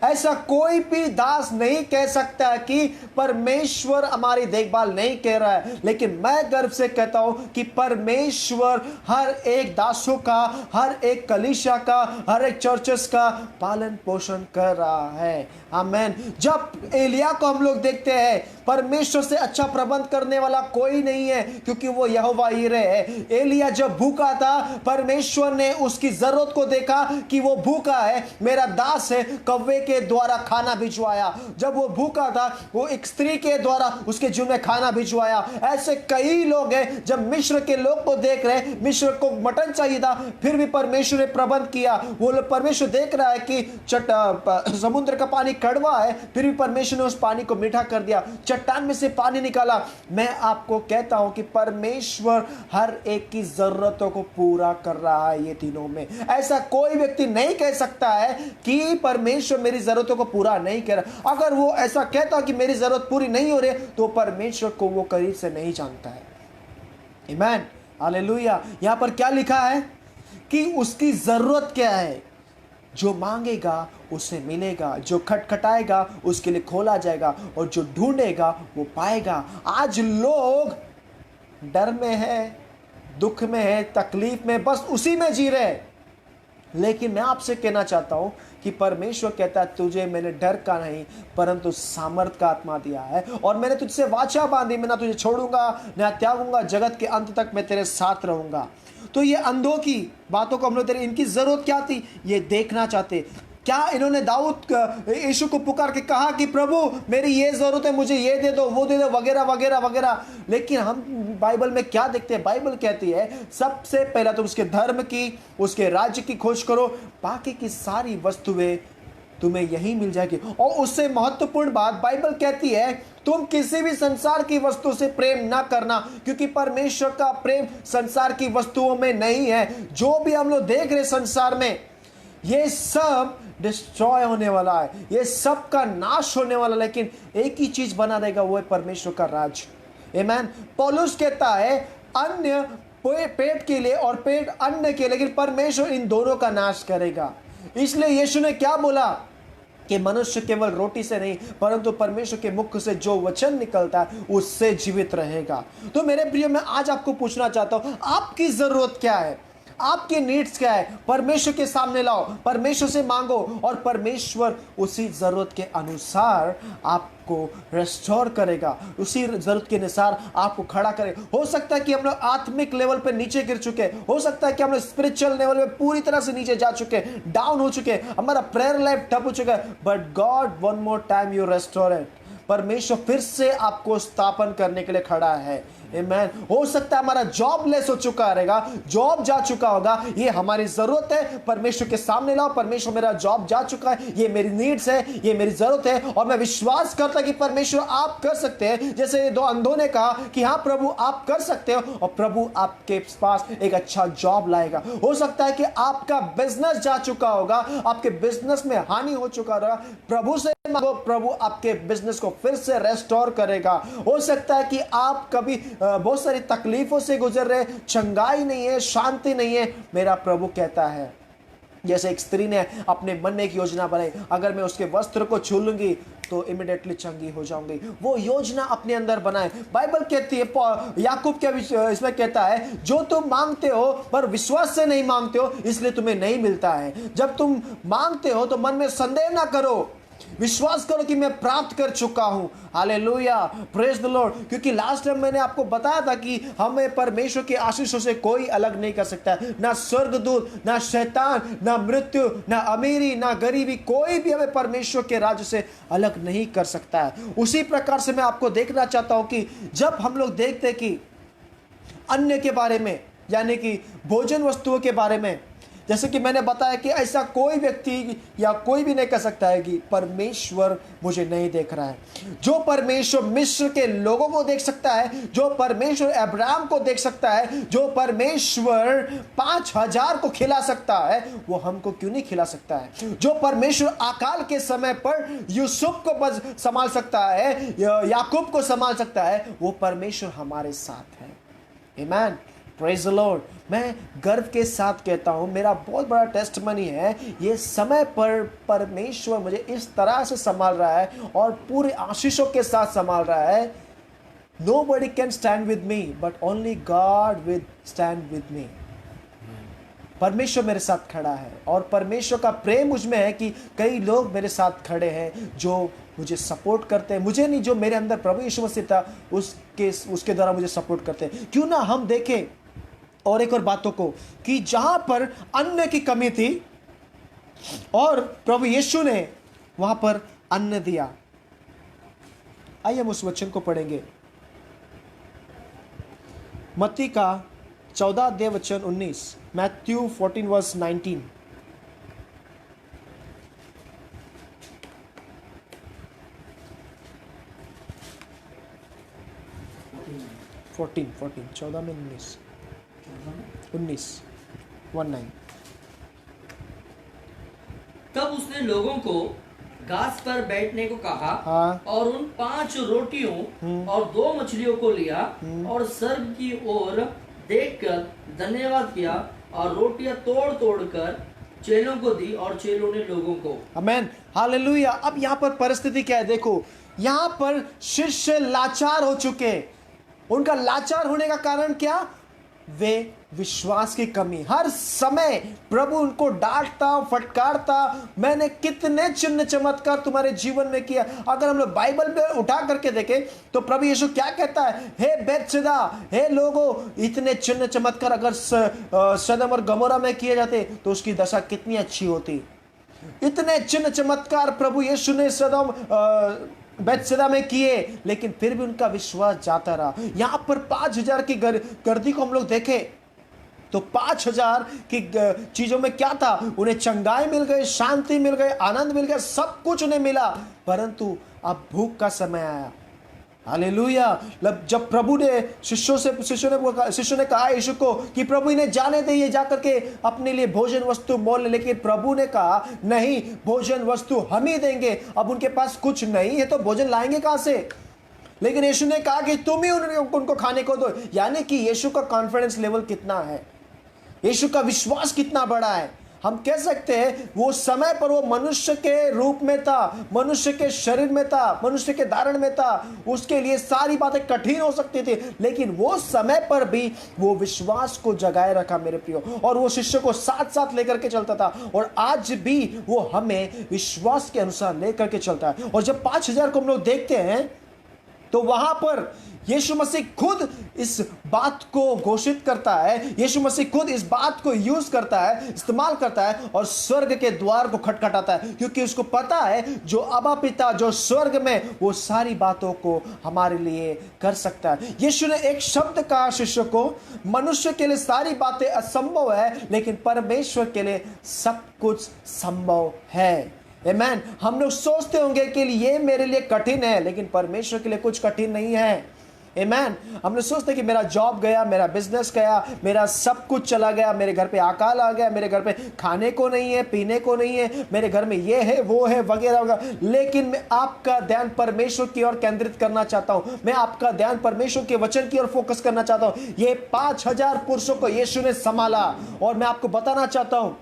A: ऐसा कोई भी दास नहीं कह सकता कि परमेश्वर हमारी देखभाल नहीं कर रहा है, लेकिन मैं गर्व से कहता हूं कि परमेश्वर हर एक दासों का, हर एक कलीसिया का, हर एक चर्चेस का पालन पोषण कर रहा है। आमेन। जब एलिया को हम लोग देखते हैं, परमेश्वर से अच्छा प्रबंध करने वाला कोई नहीं है, क्योंकि वो यहोवा यीरे है। एलिया जब भूखा था, परमेश्वर ने उसकी जरूरत को देखा कि वो भूखा है, मेरा दास है, कौवे के द्वारा खाना भिजवाया। जब वो भूखा था, वो एक स्त्री के द्वारा उसके जीवन में खाना भिजवाया। ऐसे कई लोग हैं, जब मिस्र के लोग को देख रहे, मिस्र को मटन चाहिए था, फिर भी परमेश्वर ने प्रबंध किया। वो लोग, परमेश्वर देख रहा है कि समुद्र का पानी कड़वा है, फिर भी परमेश्वर ने उस पानी को मीठा कर दिया, चट्टान में से पानी निकाला। मैं आपको कहता हूं कि परमेश्वर हर एक की जरूरतों को पूरा कर रहा है ये दिनों में। ऐसा कोई व्यक्ति नहीं कह सकता है कि परमेश्वर मेरी जरूरतों को पूरा नहीं कर रहा। अगर वो ऐसा कहता कि मेरी जरूरत पूरी नहीं हो रही, तो परमेश्वर को वो करीब से नहीं जानता है। आमीन, हालेलुया। यहां पर क्या लिखा है कि उसकी जरूरत क्या है? जो मांगेगा उसे मिलेगा, जो खटखटाएगा उसके लिए खोला जाएगा, और जो ढूंढेगा वो पाएगा। आज लोग डर में है, दुख में है, तकलीफ में, बस उसी में जी रहे। लेकिन मैं आपसे कहना चाहता हूं कि परमेश्वर कहता है तुझे मैंने डर का नहीं परंतु सामर्थ का आत्मा दिया है, और मैंने तुझसे वाचा बांधी, मैं ना तुझे छोड़ूंगा ना त्यागूंगा, जगत के अंत तक मैं तेरे साथ रहूंगा। तो ये अंधों की बातों को हम लोग, इनकी जरूरत क्या थी ये देखना चाहते। क्या इन्होंने दाऊद यीशु को पुकार के कहा कि प्रभु मेरी ये जरूरत है, मुझे ये दे दो, वो दे दो, वगैरह वगैरह वगैरह। लेकिन हम बाइबल में क्या देखते हैं? बाइबल कहती है सबसे पहला तुम उसके धर्म की, उसके राज्य की खोज करो, बाकी की सारी वस्तुएं तुम्हें यही मिल जाएगी। और उससे महत्वपूर्ण बात बाइबल कहती है तुम किसी भी संसार की वस्तु से प्रेम ना करना, क्योंकि परमेश्वर का प्रेम संसार की वस्तुओं में नहीं है। जो भी हम लोग देख रहे संसार में, ये सब डिस्ट्रॉय होने वाला है, ये सब का नाश होने वाला, लेकिन एक ही चीज बना रहेगा, वो है परमेश्वर का राज्य। आमीन। पौलुस कहता है अन्य पेट के लिए और पेट अन्न के लिए, लेकिन परमेश्वर इन दोनों का नाश करेगा। इसलिए यीशु ने क्या बोला कि मनुष्य केवल रोटी से नहीं परंतु परमेश्वर के मुख से जो वचन निकलता है उससे जीवित रहेगा। तो मेरे प्रिय, मैं आज आपको पूछना चाहता हूं आपकी जरूरत क्या है? आपकी नीड्स क्या है, परमेश्वर के सामने लाओ, परमेश्वर से मांगो और परमेश्वर उसी जरूरत के अनुसार आपको रेस्टोर करेगा, उसी जरूरत के अनुसार आपको खड़ा करेगा। हो सकता है कि हम लोग आत्मिक लेवल पे नीचे गिर चुके, हो सकता है कि हम लोग स्पिरिचुअल लेवल पे पूरी तरह से नीचे जा चुके, डाउन हो चुके, हमारा प्रेयर लाइफ ठप हो चुका है, but God one more time you restore it. परमेश्वर फिर से आपको स्थापन करने के लिए खड़ा है। आमेन। हो सकता है हमारा जॉब लेस हो चुका रहेगा, जॉब जा चुका होगा, ये हमारी जरूरत है, परमेश्वर के सामने लाओ, परमेश्वर मेरा जॉब जा चुका है, ये मेरी नीड्स है, ये मेरी जरूरत है, और मैं विश्वास करता कि परमेश्वर आप कर सकते हैं। जैसे ये दो अंधों ने कहा कि हाँ प्रभु आप कर सकते हो, और प्रभु आपके पास एक अच्छा जॉब लाएगा। हो सकता है कि आपका बिजनेस जा चुका होगा, आपके बिजनेस में हानि हो चुका होगा, प्रभु से मांगो, प्रभु आपके बिजनेस को फिर से रेस्टोर करेगा। हो सकता है कि आप कभी बहुत सारी तकलीफों से गुजर रहे, चंगाई नहीं है, शांति नहीं है, मेरा प्रभु कहता है, जैसे एक स्त्री ने अपने मन में एक योजना बनाई, अगर मैं उसके वस्त्र को छू लूंगी तो इमीडिएटली चंगी हो जाऊंगी, वो योजना अपने अंदर बनाए। बाइबल कहती है, याकूब के इसमें कहता है, जो तुम मांगते हो पर विश्वास से नहीं मांगते हो इसलिए तुम्हें नहीं मिलता है। जब तुम मांगते हो तो मन में संदेह ना करो, विश्वास करो कि मैं प्राप्त कर चुका हूं। Hallelujah, praise the Lord. क्योंकि लास्ट टाइम मैंने आपको बताया था कि हमें परमेश्वर के आशीषों से कोई अलग नहीं कर सकता है, ना स्वर्गदूत, ना शैतान, ना मृत्यु, ना अमीरी, ना गरीबी, कोई भी हमें परमेश्वर के राज्य से अलग नहीं कर सकता है। उसी प्रकार से मैं आपको देखना चाहता हूं कि जब हम लोग देखते हैं कि अन्य के बारे में, यानी कि भोजन वस्तुओं के बारे में, जैसे कि मैंने बताया कि ऐसा कोई व्यक्ति या कोई भी नहीं कह सकता है कि परमेश्वर मुझे नहीं देख रहा है। जो परमेश्वर मिस्र के लोगों को देख सकता है, जो परमेश्वर अब्राहम को देख सकता है, जो परमेश्वर 5000 को खिला सकता है, वो हमको क्यों नहीं खिला सकता है? जो परमेश्वर अकाल के समय पर यूसुफ को संभाल सकता है, याकूब को संभाल सकता है, वो परमेश्वर हमारे साथ है। आमीन, प्रेज द लॉर्ड। मैं गर्व के साथ कहता हूं, मेरा बहुत बड़ा टेस्टमनी है, ये समय पर परमेश्वर मुझे इस तरह से संभाल रहा है और पूरे आशीषों के साथ संभाल रहा है। Nobody can stand with me, but only God will stand with me. परमेश्वर मेरे साथ खड़ा है और परमेश्वर का प्रेम मुझ में है कि कई लोग मेरे साथ खड़े हैं जो मुझे सपोर्ट करते हैं। मुझे नहीं, जो मेरे अंदर प्रभु यीशु मसीह था उसके द्वारा मुझे सपोर्ट करते हैं। क्यों ना हम देखें और एक और बातों को कि जहां पर अन्न की कमी थी और प्रभु यीशु ने वहां पर अन्न दिया। आइए हम उस वचन को पढ़ेंगे, मत्ती का 14 अध्याय वचन 19, मैथ्यू 14 वर्स 19। फोर्टीन 14 में 19 19।
B: तब उसने लोगों को घास पर बैठने को कहा,
A: हाँ।
B: और उन 5 रोटियों और 2 मछलियों को लिया और स्वर्ग की ओर देखकर धन्यवाद किया और रोटियां तोड़ तोड़ कर चेलों को दी और चेलों ने लोगों को।
A: आमेन, हालेलुया। अब यहाँ पर परिस्थिति क्या है, देखो, यहाँ पर शिष्य लाचार हो चुके। उनका लाचार होने का कारण क्या? वे विश्वास की कमी। हर समय प्रभु उनको डांटता, फटकारता, मैंने कितने चिन्ह चमत्कार तुम्हारे जीवन में किया। अगर हम लोग बाइबल पे उठा करके देखें तो प्रभु यीशु क्या कहता है, हे बेतसैदा, हे लोगों, इतने चिन्ह चमत्कार अगर सदम और गमोरा में किए जाते तो उसकी दशा कितनी अच्छी होती। इतने चिन्ह चमत्कार प्रभु यीशु ने सदम बेतसैदा में किए, लेकिन फिर भी उनका विश्वास जाता रहा। यहां पर 5000 की गर्दी को हम लोग देखें तो 5000 की चीजों में क्या था? उन्हें चंगाई मिल गई, शांति मिल गई, आनंद मिल गया, सब कुछ उन्हें मिला, परंतु अब भूख का समय आया। हालेलुया। जब प्रभु ने शिष्यों ने कहा यीशु को कि प्रभु इन्हें जाने दे, ये जाकर के अपने लिए भोजन वस्तु मोल ले, लेकिन प्रभु ने कहा नहीं, भोजन वस्तु हम ही देंगे। अब उनके पास कुछ नहीं है तो भोजन लाएंगे कहां से? लेकिन यीशु ने कहा कि तुम ही उनको खाने को दो। यानी कि यीशु का कॉन्फिडेंस लेवल कितना है, यीशु का विश्वास कितना बड़ा है। हम कह सकते हैं वो समय पर वो मनुष्य के रूप में था, मनुष्य के शरीर में था, मनुष्य के धारण में था, उसके लिए सारी बातें कठिन हो सकती थी, लेकिन वो समय पर भी वो विश्वास को जगाए रखा मेरे प्रियो, और वो शिष्य को साथ साथ लेकर के चलता था, और आज भी वो हमें विश्वास के अनुसार लेकर के चलता है। और जब 5000 को हम लोग देखते हैं तो वहां पर यीशु मसीह खुद इस बात को घोषित करता है, यीशु मसीह खुद इस बात को यूज करता है, इस्तेमाल करता है, और स्वर्ग के द्वार को खटखटाता है, क्योंकि उसको पता है जो अबा पिता जो स्वर्ग में, वो सारी बातों को हमारे लिए कर सकता है। यीशु ने एक शब्द कहा शिष्य को, मनुष्य के लिए सारी बातें असंभव है, लेकिन परमेश्वर के लिए सब कुछ संभव है। आमेन। हम लोग सोचते होंगे कि ये मेरे लिए कठिन है, लेकिन परमेश्वर के लिए कुछ कठिन नहीं है। आमेन। हम लोग सोचते कि मेरा जॉब गया, मेरा बिजनेस गया, मेरा सब कुछ चला गया, मेरे घर पे अकाल आ गया, मेरे घर पे खाने को नहीं है, पीने को नहीं है, मेरे घर में ये है वो है वगैरह वगैरह, लेकिन मैं आपका ध्यान परमेश्वर की ओर केंद्रित करना चाहता हूं। मैं आपका ध्यान परमेश्वर के वचन की ओर फोकस करना चाहता हूं। ये 5000 पुरुषों को यीशु ने संभाला, और मैं आपको बताना चाहता हूं,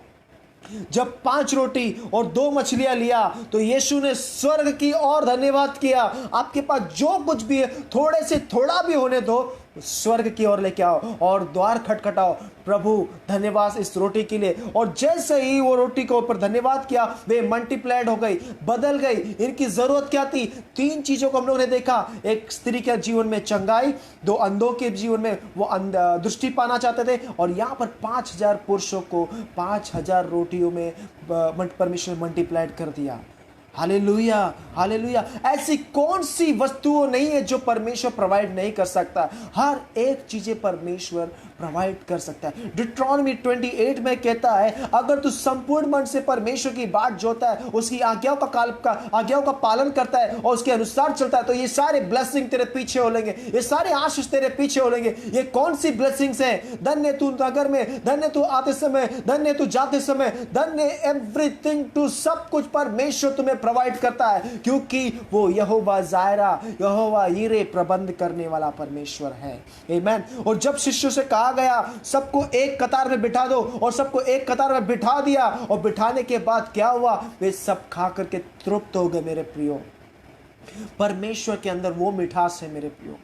A: जब 5 रोटी और 2 मछलियां लिया तो यीशु ने स्वर्ग की ओर धन्यवाद किया। आपके पास जो कुछ भी है, थोड़े से थोड़ा भी होने दो, स्वर्ग की ओर लेके आओ और द्वार खटखटाओ, प्रभु धन्यवाद इस रोटी के लिए। और जैसे ही वो रोटी के ऊपर धन्यवाद किया, वे मल्टीप्लाइड हो गई, बदल गई। इनकी जरूरत क्या थी? 3 चीजों को हम लोगों ने देखा। एक स्त्री के जीवन में चंगाई, 2 अंधों के जीवन में वो दृष्टि पाना चाहते थे, और यहां पर 5000 पुरुषों को 5000 रोटियों में परमेश्वर मल्टीप्लाइड कर दिया। Hallelujah, hallelujah. ऐसी कौन सी वस्तुओं नहीं है जो परमेश्वर प्रोवाइड नहीं कर सकता? हर एक चीजें परमेश्वर प्रोवाइड कर सकता है। डिट्रॉनमी 28 में कहता है, अगर तू संपूर्ण मन से परमेश्वर की बात जोता है, उसकी आज्ञाओं का पालन करता है और उसके अनुसार चलता है, तो ये सारे ब्लेसिंग तेरे पीछे होलेंगे, ये सारे आशीष तेरे पीछे होलेंगे। ये कौन सी ब्लेसिंग्स हैं? धन्य तू नगर में, धन्य तू आते समय, धन्य तू जाते समय, धन्य एवरीथिंग टू, सब कुछ परमेश्वर तुम्हें प्रोवाइड करता है, क्योंकि वो यहोवा जायरा, यहोवा यीरे, प्रबंध करने वाला परमेश्वर है। आमीन। और जब शिष्यों से कहा गया सबको एक कतार में बिठा दो, और सबको एक कतार में बिठा दिया, और बिठाने के बाद क्या हुआ? वे सब खा करके तृप्त हो गए। मेरे प्रियो, परमेश्वर के अंदर वो मिठास है मेरे प्रियो,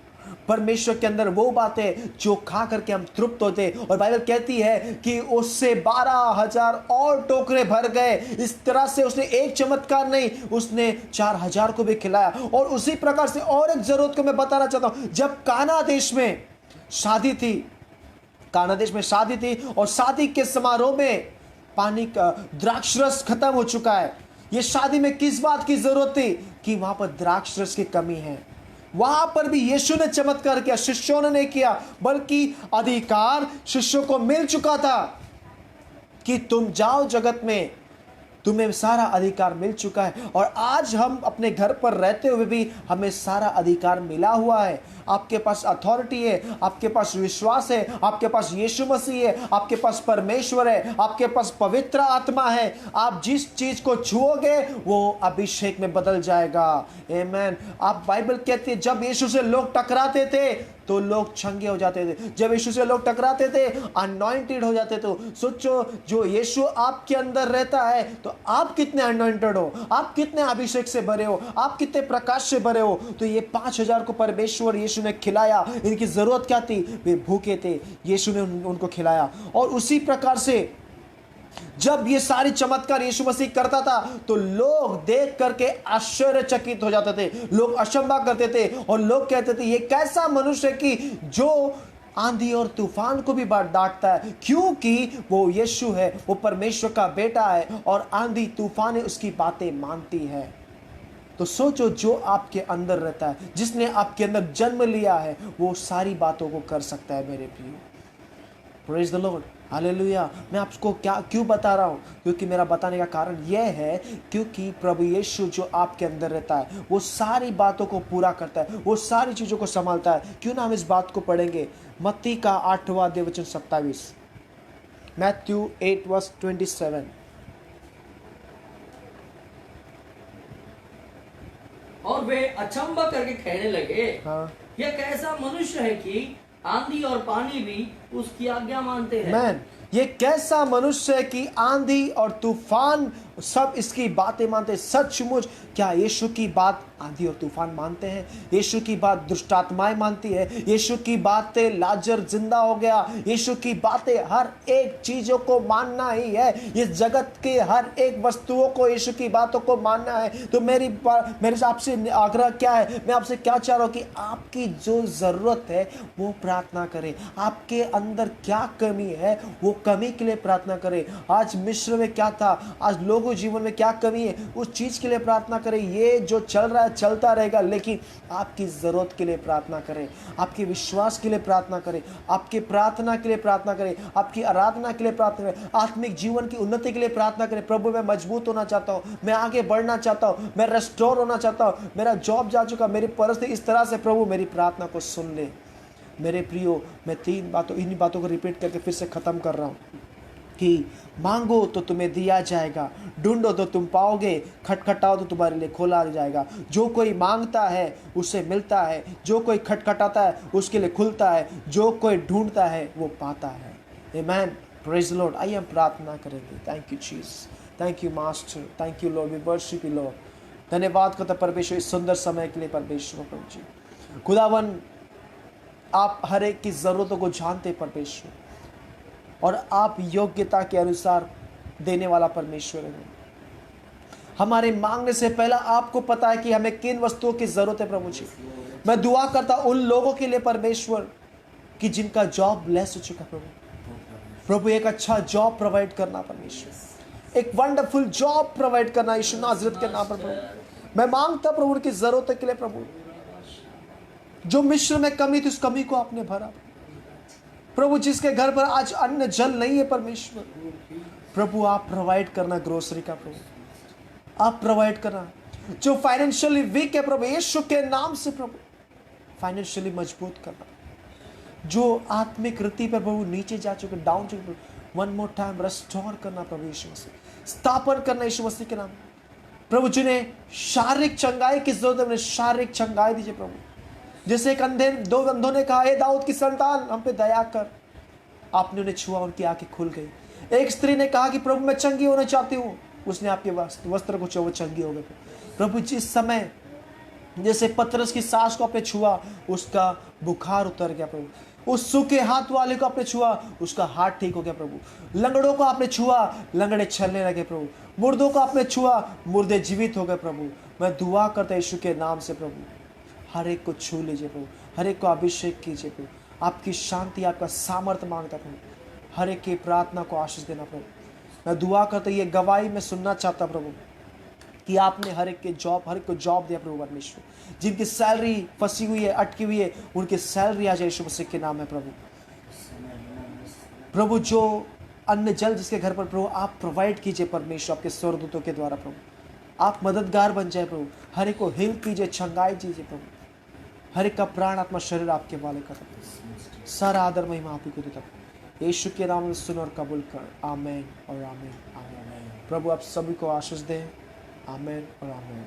A: परमेश्वर के अंदर वो बातें जो खा करके हम तृप्त होते। और बाइबल कहती है कि उससे 12,000 और टोकरे भर गए। इस तरह से उसने एक चमत्कार नहीं, उसने 4000 को भी खिलाया। और उसी प्रकार से और एक जरूरत को मैं बताना चाहता हूं। जब काना देश में शादी थी, और शादी के समारोह में पानी का द्राक्ष रस खत्म हो चुका है। ये शादी में किस बात की जरूरत थी? कि वहां पर द्राक्ष रस की कमी है। वहां पर भी यीशु ने चमत्कार किया, शिष्यों ने नहीं किया, बल्कि अधिकार शिष्यों को मिल चुका था कि तुम जाओ जगत में, तुम्हें सारा अधिकार मिल चुका है। और आज हम अपने घर पर रहते हुए भी हमें सारा अधिकार मिला हुआ है। आपके पास अथॉरिटी है, आपके पास विश्वास है, आपके पास यीशु मसीह है, आपके पास परमेश्वर है, आपके पास पवित्र आत्मा है। आप जिस चीज को छुओगे वो अभिषेक में बदल जाएगा। आमीन। आप बाइबल कहती है, जब यीशु से लोग टकराते थे तो लोग छंगे हो जाते थे, जब यीशु से लोग टकराते थे अनॉइंटेड हो जाते थे। सोचो, जो यीशु आपके अंदर रहता है तो आप कितने अनॉइंटेड हो, आप कितने अभिषेक से भरे हो, आप कितने प्रकाश से भरे हो। तो ये 5000 को परमेश्वर यीशु ने खिलाया। इनकी जरूरत क्या थी? वे भूखे थे, यीशु ने उनको खिलाया। और उसी प्रकार से जब ये सारी चमत्कार यीशु मसीह करता था तो लोग देख करके आश्चर्यचकित हो जाते थे, लोग अचंभा करते थे, और लोग कहते थे ये कैसा मनुष्य कि जो आंधी और तूफान को भी डांटता है, क्योंकि वो यीशु है, वो परमेश्वर का बेटा है, और आंधी तूफान उसकी बातें मानती है। तो सोचो, जो आपके अंदर रहता है, जिसने आपके अंदर जन्म लिया है, वो सारी बातों को कर सकता है मेरे प्रियो। Praise the Lord, hallelujah. मैं आपको क्यों बता रहा हूँ? क्योंकि मेरा बताने का कारण यह है, क्योंकि प्रभु यीशु जो आपके अंदर रहता है वो सारी बातों को पूरा करता है, वो सारी चीज़ों को संभालता है। क्यों ना हम इस बात को पढ़ेंगे? मत्ती का 8वां अध्याय वचन 27, मैथ्यू 8:27।
B: और वे अचंभा करके कहने लगे,
A: हाँ,
B: यह कैसा मनुष्य है कि आंधी और पानी भी उसकी आज्ञा मानते हैं।
A: मैन, ये कैसा मनुष्य है कि आंधी और तूफान सब इसकी बातें मानते। सचमुच क्या यीशु की बात आंधी और तूफान मानते हैं? यीशु की बात दुष्ट आत्माएं मानती है। यीशु की बातें लाजर जिंदा हो गया। यीशु की बातें हर एक चीजों को मानना ही है। इस जगत के हर एक वस्तुओं को, यीशु की बातों को मानना है। तो मेरे आपसे आग्रह क्या है? मैं आपसे क्या चाह रहा हूं कि आपकी जो जरूरत है वो प्रार्थना करें। आपके अंदर क्या कमी है वो कमी के लिए प्रार्थना करें। आज मिस्र में क्या था, आज लोगों जीवन में क्या कमी है, उस चीज के लिए प्रार्थना करें। ये जो चल रहा है चलता रहेगा, लेकिन आपकी जरूरत के लिए प्रार्थना करें, आपके विश्वास के लिए प्रार्थना करें, आपके प्रार्थना के लिए प्रार्थना करें, आपकी आराधना के लिए प्रार्थना करें, आत्मिक जीवन की उन्नति के लिए प्रार्थना करें। प्रभु मैं मजबूत होना चाहता हूं, मैं आगे बढ़ना चाहता हूं, मैं रेस्टोर होना चाहता हूं, मेरा जॉब जा चुका, मेरी परिस्थिति इस तरह से, प्रभु मेरी प्रार्थना को सुन ले। मेरे प्रियो, मैं इन्हीं बातों को रिपीट करके फिर से खत्म कर रहा हूं कि मांगो तो तुम्हें दिया जाएगा, ढूंढो तो तुम पाओगे, खटखटाओ तो तुम्हारे लिए खोला जाएगा। जो कोई मांगता है उसे मिलता है, जो कोई खटखटाता है उसके लिए खुलता है, जो कोई ढूंढता है वो पाता है। Amen, praise the Lord. आइए हम प्रार्थना करेंगे। Thank you Jesus, thank you master, thank you Lord, we worship you Lord. धन्यवाद करता परमेश्वर इस सुंदर समय के लिए। परमेश्वर प्रभु जी खुदावन, आप हर एक की जरूरतों को जानते परमेश्वर, और आप योग्यता के अनुसार देने वाला परमेश्वर है। हमारे मांगने से पहला आपको पता है कि हमें किन वस्तुओं की जरूरत है प्रभु जी। मैं दुआ करता उन लोगों के लिए परमेश्वर कि जिनका जॉब लेस हो चुका प्रभु, एक अच्छा जॉब प्रोवाइड करना परमेश्वर, एक वंडरफुल जॉब प्रोवाइड करना यीशु नाज़रेत के नाम पर प्रभु। मैं मांगता प्रभु उनकी जरूरत के लिए प्रभु, जो मिस्र में कमी थी उस कमी को आपने भरा प्रभु। जिसके घर पर आज अन्न जल नहीं है परमेश्वर, प्रभु आप प्रोवाइड करना ग्रोसरी का प्रभु, आप प्रोवाइड करना। जो फाइनेंशियली वीक है प्रभु, यीशु के नाम से प्रभु फाइनेंशियली मजबूत करना। जो आत्मिक रीति पर प्रभु नीचे जा चुके, डाउन चुके, वन मोर टाइम रेस्टोर करना प्रभु यीशु मसीह, स्थापन करना यीशु मसीह के नाम प्रभु। जिन्हें शारीरिक चंगाई की जरूरत है उन्हें शारीरिक चंगाई दीजिए प्रभु। जैसे एक दो अंधों ने कहा, हे दाऊद की संतान हम पे दया कर, आपने उन्हें छुआ, उनकी आंखें खुल गई। एक स्त्री ने कहा कि प्रभु मैं चंगी होना चाहती हूँ, उसने आपके वस्त्र को छुआ, वो चंगी हो गई प्रभु। जिस समय जैसे पतरस की सास को आपने छुआ, उसका बुखार उतर गया प्रभु। उस सूखे हाथ वाले को आपने छुआ, उसका हाथ ठीक हो गया प्रभु। लंगड़ों को आपने छुआ, लंगड़े चलने लगे प्रभु। मुर्दों को आपने छुआ, मुर्दे जीवित हो गए प्रभु। मैं दुआ करता यीशु के नाम से प्रभु, हर एक को छू लीजिए प्रभु, हर एक को अभिषेक कीजिए प्रभु। आपकी शांति, आपका सामर्थ्य मांगता प्रभु, हर एक की प्रार्थना को आशीष देना प्रभु। मैं दुआ करता, ये गवाही मैं सुनना चाहता प्रभु कि आपने हर एक को जॉब दिया प्रभु परमेश्वर। जिनकी सैलरी फंसी हुई है, अटकी हुई है, उनकी सैलरी आ जाए यीशु मसीह के नाम है प्रभु। प्रभु जो अन्न जल जिसके घर पर प्रभु आप प्रोवाइड कीजिए परमेश्वर, आपके स्वर्गदूतों के द्वारा प्रभु आप मददगार बन जाए प्रभु। हर एक को हिल कीजिए, छंगाई दीजिए प्रभु। हर एक का प्राण आत्मा शरीर आपके वाले कर, सारा आदर महिमा आप ही को देता यीशु के नाम में सुन और कबूल कर। आमीन और आमीन आमीन। प्रभु आप सभी को आशीष दें। आमीन और आमीन।